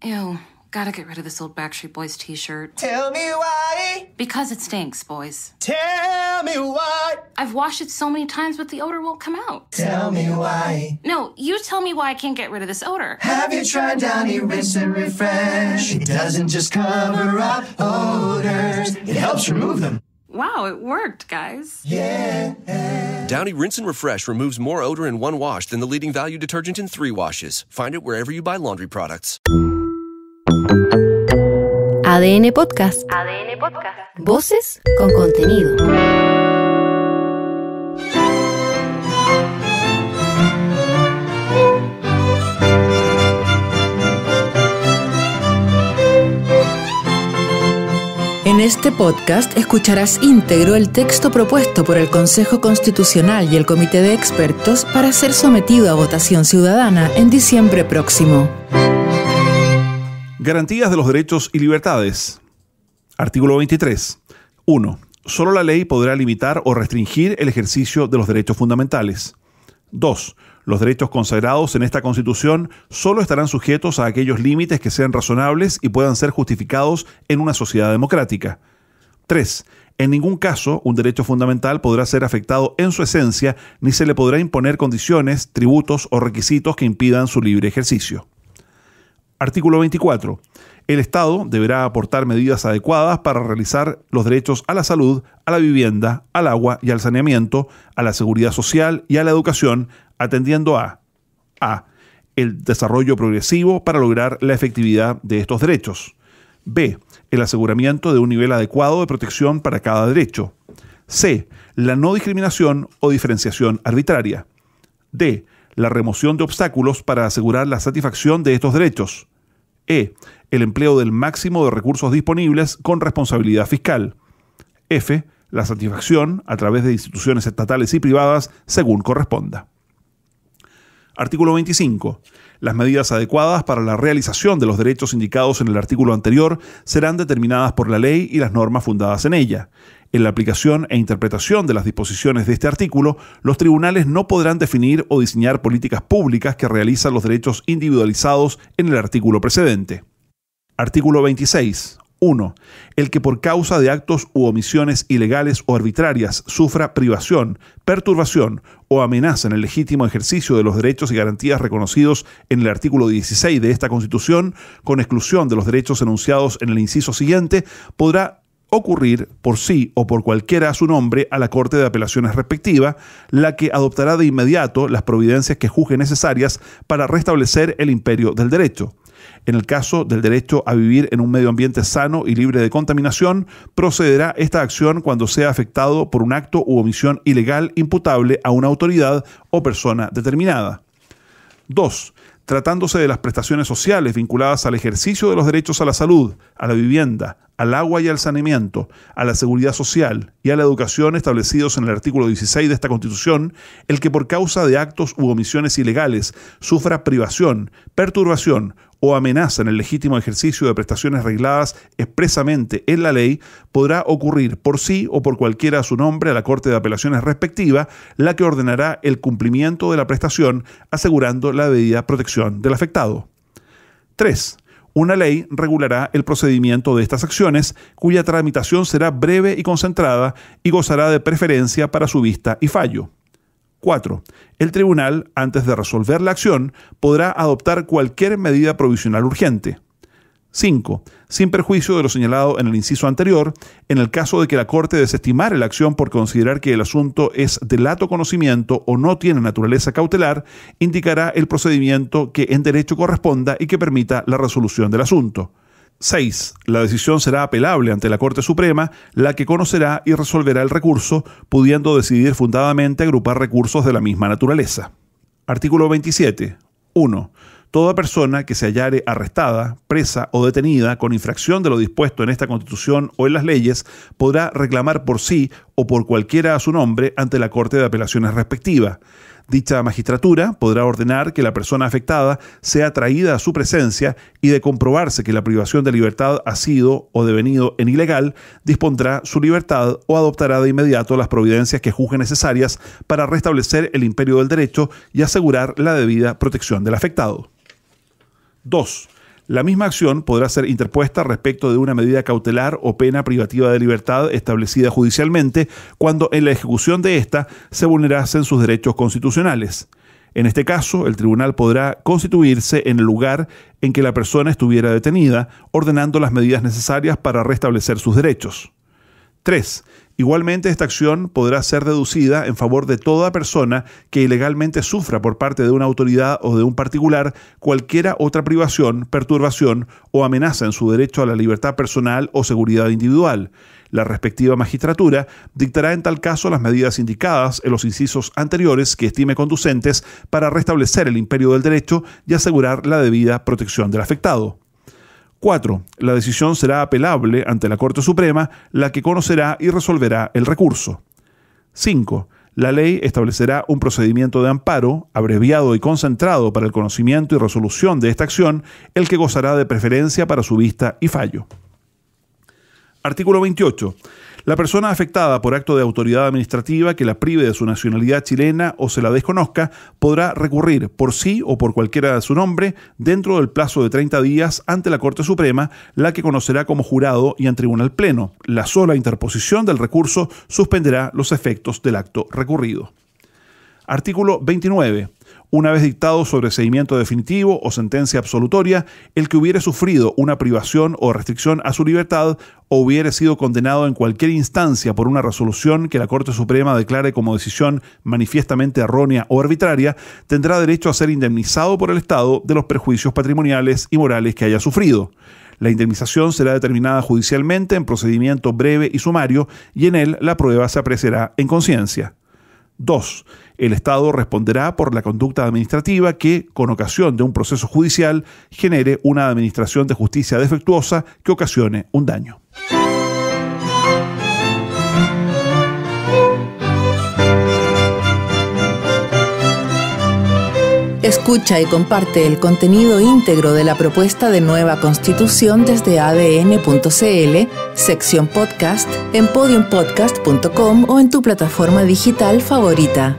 Ew, gotta get rid of this old Backstreet Boys t-shirt. Tell me why. Because it stinks, boys. Tell me why. I've washed it so many times, but the odor won't come out. Tell me why. No, you tell me why I can't get rid of this odor. Have you tried Downy Rinse and Refresh? It doesn't just cover up odors, it helps remove them. Wow, it worked, guys. Yeah. Downy Rinse and Refresh removes more odor in one wash than the leading value detergent in 3 washes. Find it wherever you buy laundry products. ADN Podcast. ADN Podcast. Voces con contenido. En este podcast escucharás íntegro el texto propuesto por el Consejo Constitucional y el Comité de Expertos para ser sometido a votación ciudadana en diciembre próximo. Garantías de los derechos y libertades. Artículo 23. 1. Solo la ley podrá limitar o restringir el ejercicio de los derechos fundamentales. 2. Los derechos consagrados en esta Constitución solo estarán sujetos a aquellos límites que sean razonables y puedan ser justificados en una sociedad democrática. 3. En ningún caso un derecho fundamental podrá ser afectado en su esencia, ni se le podrá imponer condiciones, tributos o requisitos que impidan su libre ejercicio. Artículo 24. El Estado deberá aportar medidas adecuadas para realizar los derechos a la salud, a la vivienda, al agua y al saneamiento, a la seguridad social y a la educación, atendiendo a el desarrollo progresivo para lograr la efectividad de estos derechos. B. El aseguramiento de un nivel adecuado de protección para cada derecho. C. La no discriminación o diferenciación arbitraria. D. La remoción de obstáculos para asegurar la satisfacción de estos derechos. E. El empleo del máximo de recursos disponibles con responsabilidad fiscal. F. La satisfacción a través de instituciones estatales y privadas según corresponda. Artículo 25. Las medidas adecuadas para la realización de los derechos indicados en el artículo anterior serán determinadas por la ley y las normas fundadas en ella. En la aplicación e interpretación de las disposiciones de este artículo, los tribunales no podrán definir o diseñar políticas públicas que realizan los derechos individualizados en el artículo precedente. Artículo 26. 1. El que por causa de actos u omisiones ilegales o arbitrarias sufra privación, perturbación o amenaza en el legítimo ejercicio de los derechos y garantías reconocidos en el artículo 16 de esta Constitución, con exclusión de los derechos enunciados en el inciso siguiente, podrá ocurrir por sí o por cualquiera a su nombre a la Corte de Apelaciones respectiva, la que adoptará de inmediato las providencias que juzgue necesarias para restablecer el imperio del derecho. En el caso del derecho a vivir en un medio ambiente sano y libre de contaminación, procederá esta acción cuando sea afectado por un acto u omisión ilegal imputable a una autoridad o persona determinada. 2. Tratándose de las prestaciones sociales vinculadas al ejercicio de los derechos a la salud, a la vivienda, al agua y al saneamiento, a la seguridad social y a la educación establecidos en el artículo 16 de esta Constitución, el que por causa de actos u omisiones ilegales sufra privación, perturbación o amenaza en el legítimo ejercicio de prestaciones regladas expresamente en la ley, podrá ocurrir por sí o por cualquiera a su nombre a la Corte de Apelaciones respectiva, la que ordenará el cumplimiento de la prestación, asegurando la debida protección del afectado. 3. Una ley regulará el procedimiento de estas acciones, cuya tramitación será breve y concentrada y gozará de preferencia para su vista y fallo. 4. El tribunal, antes de resolver la acción, podrá adoptar cualquier medida provisional urgente. 5. Sin perjuicio de lo señalado en el inciso anterior, en el caso de que la Corte desestimare la acción por considerar que el asunto es de lato conocimiento o no tiene naturaleza cautelar, indicará el procedimiento que en derecho corresponda y que permita la resolución del asunto. 6. La decisión será apelable ante la Corte Suprema, la que conocerá y resolverá el recurso, pudiendo decidir fundadamente agrupar recursos de la misma naturaleza. Artículo 27. 1. Toda persona que se hallare arrestada, presa o detenida con infracción de lo dispuesto en esta Constitución o en las leyes podrá reclamar por sí o por cualquiera a su nombre ante la Corte de Apelaciones respectiva. Dicha magistratura podrá ordenar que la persona afectada sea traída a su presencia y, de comprobarse que la privación de libertad ha sido o devenido en ilegal, dispondrá su libertad o adoptará de inmediato las providencias que juzgue necesarias para restablecer el imperio del derecho y asegurar la debida protección del afectado. 2. La misma acción podrá ser interpuesta respecto de una medida cautelar o pena privativa de libertad establecida judicialmente cuando en la ejecución de ésta se vulnerasen sus derechos constitucionales. En este caso, el tribunal podrá constituirse en el lugar en que la persona estuviera detenida, ordenando las medidas necesarias para restablecer sus derechos. 3. Igualmente, esta acción podrá ser deducida en favor de toda persona que ilegalmente sufra por parte de una autoridad o de un particular cualquiera otra privación, perturbación o amenaza en su derecho a la libertad personal o seguridad individual. La respectiva magistratura dictará en tal caso las medidas indicadas en los incisos anteriores que estime conducentes para restablecer el imperio del derecho y asegurar la debida protección del afectado. 4. La decisión será apelable ante la Corte Suprema, la que conocerá y resolverá el recurso. 5. La ley establecerá un procedimiento de amparo, abreviado y concentrado para el conocimiento y resolución de esta acción, el que gozará de preferencia para su vista y fallo. Artículo 28. La persona afectada por acto de autoridad administrativa que la prive de su nacionalidad chilena o se la desconozca podrá recurrir por sí o por cualquiera de su nombre dentro del plazo de 30 días ante la Corte Suprema, la que conocerá como jurado y en tribunal pleno. La sola interposición del recurso suspenderá los efectos del acto recurrido. Artículo 29. Una vez dictado sobreseimiento definitivo o sentencia absolutoria, el que hubiere sufrido una privación o restricción a su libertad o hubiere sido condenado en cualquier instancia por una resolución que la Corte Suprema declare como decisión manifiestamente errónea o arbitraria, tendrá derecho a ser indemnizado por el Estado de los perjuicios patrimoniales y morales que haya sufrido. La indemnización será determinada judicialmente en procedimiento breve y sumario y en él la prueba se apreciará en conciencia. 2. El Estado responderá por la conducta administrativa que, con ocasión de un proceso judicial, genere una administración de justicia defectuosa que ocasione un daño. Escucha y comparte el contenido íntegro de la propuesta de nueva Constitución desde adn.cl, sección podcast, en podiumpodcast.com o en tu plataforma digital favorita.